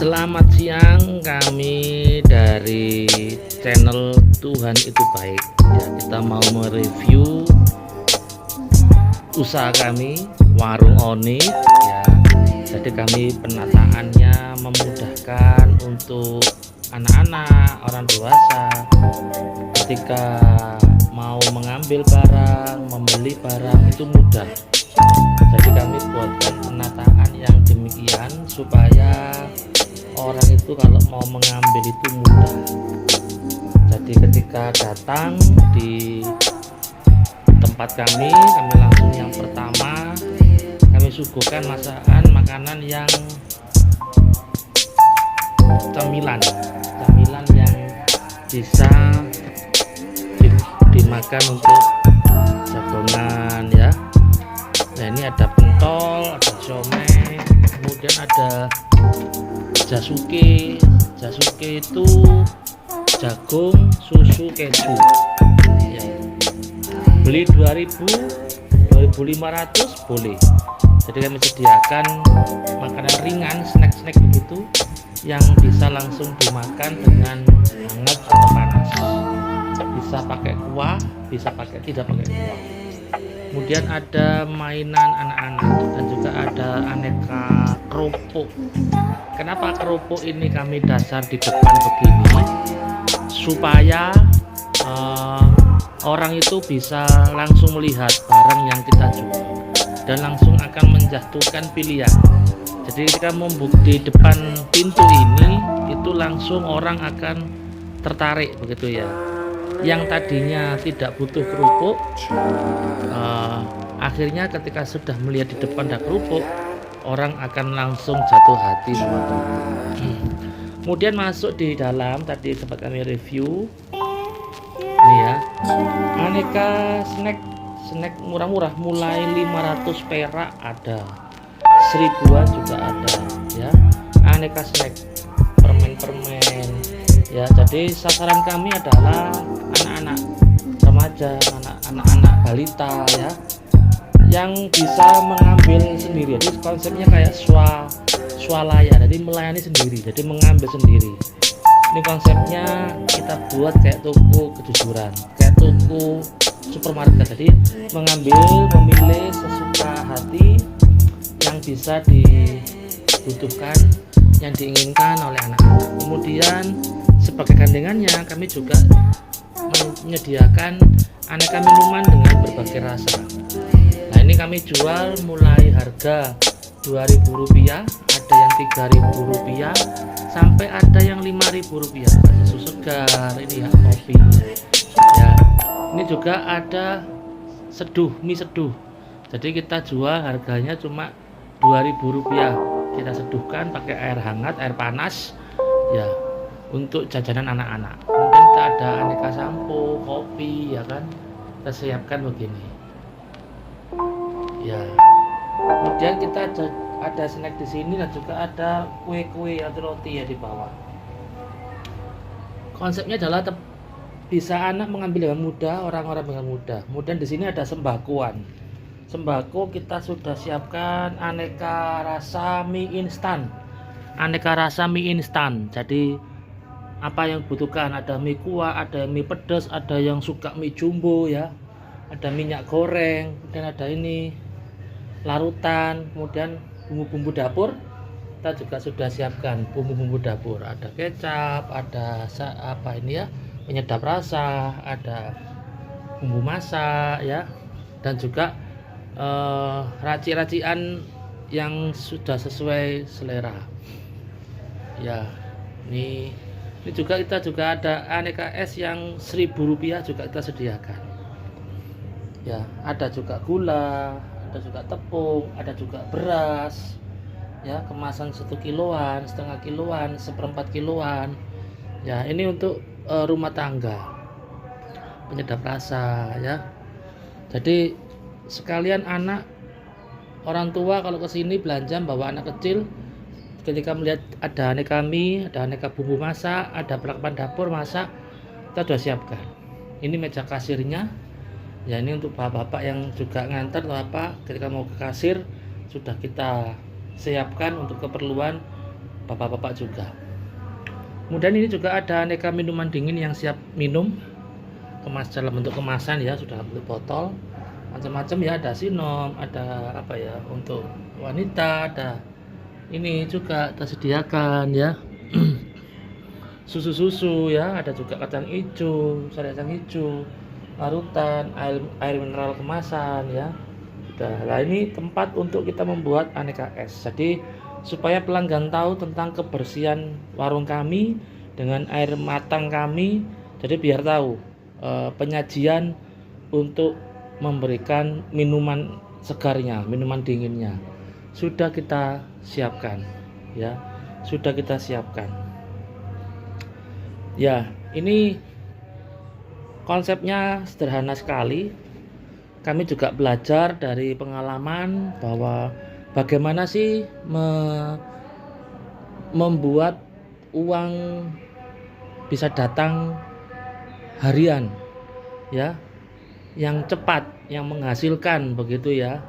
Selamat siang, kami dari channel Tuhan Itu Baik. Ya, kita mau mereview usaha kami, Warung Oni. Ya, jadi kami penataannya memudahkan untuk anak-anak, orang dewasa. Ketika mau mengambil barang, membeli barang itu mudah. Jadi kami buatkan penataan yang demikian supaya orang itu kalau mau mengambil itu mudah. Jadi ketika datang di tempat kami langsung yang pertama kami suguhkan makanan yang camilan yang bisa dimakan untuk jagongan ya. Nah, ini ada pentol, ada siomay, kemudian ada jasuke itu jagung susu keju ya. Beli 2.500 boleh. Jadi kami sediakan makanan ringan, snack begitu yang bisa langsung dimakan dengan hangat atau panas. Bisa pakai kuah, bisa tidak pakai kuah. Kemudian ada mainan anak-anak dan juga ada aneka kerupuk. Kenapa kerupuk ini kami dasar di depan begini? Supaya orang itu bisa langsung melihat barang yang kita jual dan langsung akan menjatuhkan pilihan. Jadi ketika di depan pintu ini itu langsung orang akan tertarik begitu ya. Yang tadinya tidak butuh kerupuk, akhirnya ketika sudah melihat di depan ada kerupuk, orang akan langsung jatuh hati semua. Kemudian masuk di dalam, tadi sempat kami review ini ya, aneka snack murah-murah, mulai 500 perak ada, 1000-an juga ada ya. Aneka snack, permen ya. Jadi sasaran kami adalah anak-anak remaja, anak-anak balita ya, yang bisa mengambil sendiri. Jadi konsepnya kayak swalaya, jadi melayani sendiri, jadi mengambil sendiri. Ini konsepnya kita buat kayak toko kejujuran, kayak toko supermarket. Jadi memilih sesuka hati yang bisa dibutuhkan, yang diinginkan oleh anak-anak. Kemudian sebagai gandengannya kami juga menyediakan aneka minuman dengan berbagai rasa. Nah, ini kami jual mulai harga Rp2.000, ada yang Rp3.000, sampai ada yang Rp5.000. Susu segar, ini ya, kopi ya. Ini juga ada mie seduh. Jadi kita jual harganya cuma Rp2.000. Kita seduhkan pakai air hangat, air panas ya, untuk jajanan anak-anak. Kemudian kita ada aneka sampo, kopi ya kan, kita siapkan begini ya. Kemudian kita ada snack di sini dan juga ada kue-kue atau roti ya di bawah. Konsepnya adalah bisa anak mengambil dengan mudah, orang-orang dengan mudah. Kemudian di sini ada sembakoan. Sembako kita sudah siapkan aneka rasa mie instan. Jadi apa yang dibutuhkan, ada mie kuah, ada mie pedas, ada yang suka mie jumbo ya, ada minyak goreng, dan ada ini larutan. Kemudian bumbu-bumbu dapur kita juga sudah siapkan bumbu-bumbu dapur, ada kecap, ada penyedap rasa, ada bumbu masak ya, dan juga raci-racian yang sudah sesuai selera ya. Ini juga kita juga ada aneka es yang Rp1.000 juga kita sediakan ya. Ada juga gula, ada juga tepung, ada juga beras ya, kemasan 1 kiloan, setengah kiloan, 1/4 kiloan ya. Ini untuk rumah tangga, penyedap rasa ya. Jadi sekalian orang tua kalau kesini belanja bawa anak kecil, ketika melihat ada aneka mie, ada aneka bumbu masak, ada perlengkapan dapur masak, kita sudah siapkan. Ini meja kasirnya ya, ini untuk bapak-bapak yang juga ngantar atau apa, ketika mau ke kasir sudah kita siapkan untuk keperluan bapak-bapak juga. Kemudian ini juga ada aneka minuman dingin yang siap minum, dalam bentuk kemasan ya, sudah bentuk botol, macam-macam ya, ada sinom, ada apa ya untuk wanita, ada ini juga tersediakan ya. Susu-susu ya, ada juga kacang hijau, sari kacang hijau, larutan, air mineral kemasan ya. Nah, ini tempat untuk kita membuat aneka es. Jadi supaya pelanggan tahu tentang kebersihan warung kami dengan air matang kami, jadi biar tahu penyajian untuk memberikan minuman segarnya, minuman dinginnya sudah kita siapkan ya, sudah kita siapkan ya. Ini konsepnya sederhana sekali. Kami juga belajar dari pengalaman bahwa bagaimana sih membuat uang bisa datang harian ya, yang cepat, yang menghasilkan begitu ya.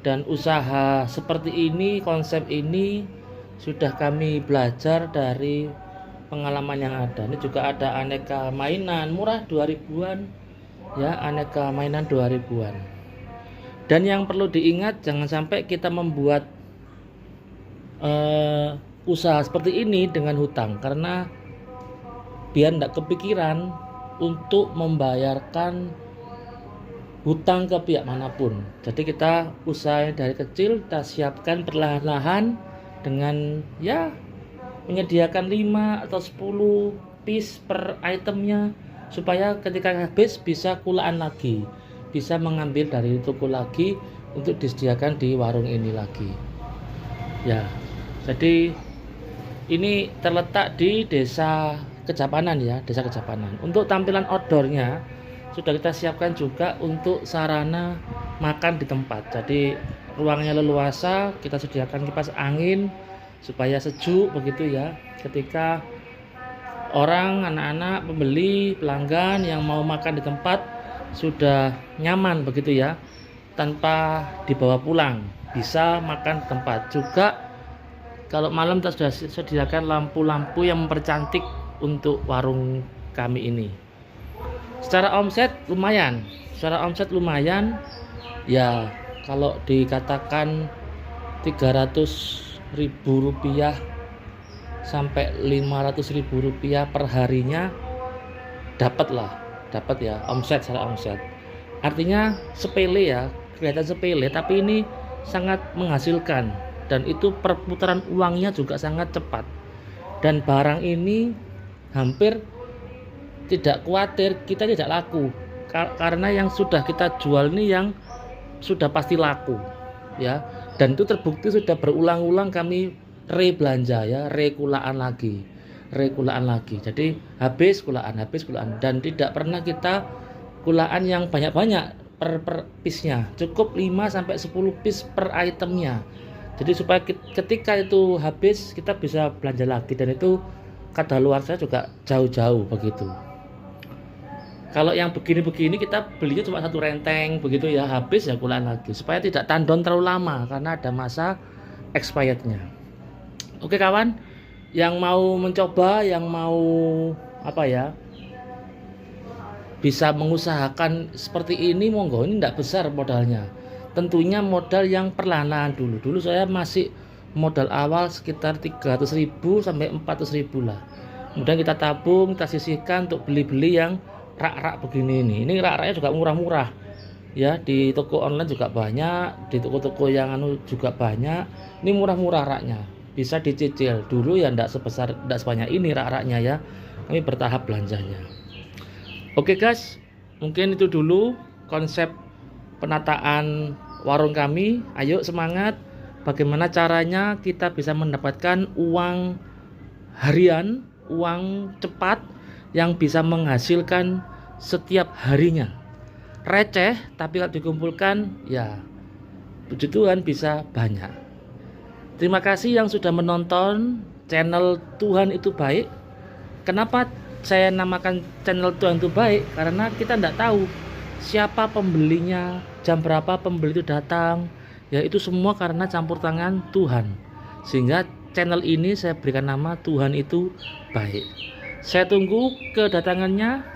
Dan usaha seperti ini, konsep ini sudah kami belajar dari pengalaman yang ada. Ini juga ada aneka mainan murah 2000-an ya, aneka mainan 2000-an. Dan yang perlu diingat, jangan sampai kita membuat usaha seperti ini dengan hutang, karena biar tidak kepikiran untuk membayarkan hutang ke pihak manapun. Jadi kita usaha dari kecil, kita siapkan perlahan-lahan dengan ya menyediakan 5 atau 10 piece per itemnya, supaya ketika habis bisa kulaan lagi, bisa mengambil dari toko lagi untuk disediakan di warung ini lagi ya. Jadi ini terletak di Desa Kejapanan ya, Desa Kejapanan. Untuk tampilan outdoornya sudah kita siapkan juga untuk sarana makan di tempat. Jadi ruangnya leluasa, kita sediakan kipas angin supaya sejuk begitu ya, ketika orang, anak-anak, pembeli, pelanggan yang mau makan di tempat sudah nyaman begitu ya, tanpa dibawa pulang, bisa makan di tempat. Juga kalau malam kita sudah sediakan lampu-lampu yang mempercantik untuk warung kami ini. Secara omset lumayan ya, kalau dikatakan 300.000 rupiah sampai 500.000 rupiah per harinya dapat ya, omset, secara omset. Artinya sepele ya, kelihatan sepele, tapi ini sangat menghasilkan, dan itu perputaran uangnya juga sangat cepat. Dan barang ini hampir tidak khawatir kita tidak laku, karena yang sudah kita jual ini yang sudah pasti laku ya. Dan itu terbukti sudah berulang-ulang kami rebelanja ya, rekulaan lagi. Jadi habis kulaan, dan tidak pernah kita kulaan yang banyak-banyak per piece-nya. Cukup 5 sampai 10 piece per itemnya. Jadi supaya ketika itu habis kita bisa belanja lagi, dan itu kadaluarsanya juga jauh-jauh begitu. Kalau yang begini-begini kita belinya cuma satu renteng begitu ya, habis ya kulaan lagi, supaya tidak tandon terlalu lama karena ada masa expirednya. Oke kawan, yang mau mencoba, yang mau apa ya, bisa mengusahakan seperti ini, monggo. Ini tidak besar modalnya, tentunya modal yang perlahan-lahan dulu saya masih modal awal sekitar 300.000 sampai 400.000 lah. Kemudian kita tabung, kita sisihkan untuk beli-beli yang rak-rak begini ini rak-raknya juga murah-murah ya, di toko online juga banyak, di toko-toko yang juga banyak. Ini murah-murah raknya, bisa dicicil dulu ya, tidak sebanyak ini rak-raknya ya, kami bertahap belanjanya. Oke guys, mungkin itu dulu konsep penataan warung kami. Ayo semangat, bagaimana caranya kita bisa mendapatkan uang harian, uang cepat yang bisa menghasilkan setiap harinya. Receh tapi kalau dikumpulkan ya puji Tuhan bisa banyak. Terima kasih yang sudah menonton channel Tuhan Itu Baik. Kenapa saya namakan channel Tuhan Itu Baik? Karena kita tidak tahu siapa pembelinya, jam berapa pembeli itu datang ya, itu semua karena campur tangan Tuhan, sehingga channel ini saya berikan nama Tuhan Itu Baik. Saya tunggu kedatangannya,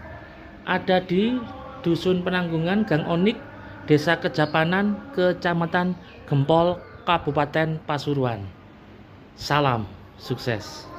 ada di Dusun Penanggungan, Gang Onik, Desa Kejapanan, Kecamatan Gempol, Kabupaten Pasuruan. Salam sukses.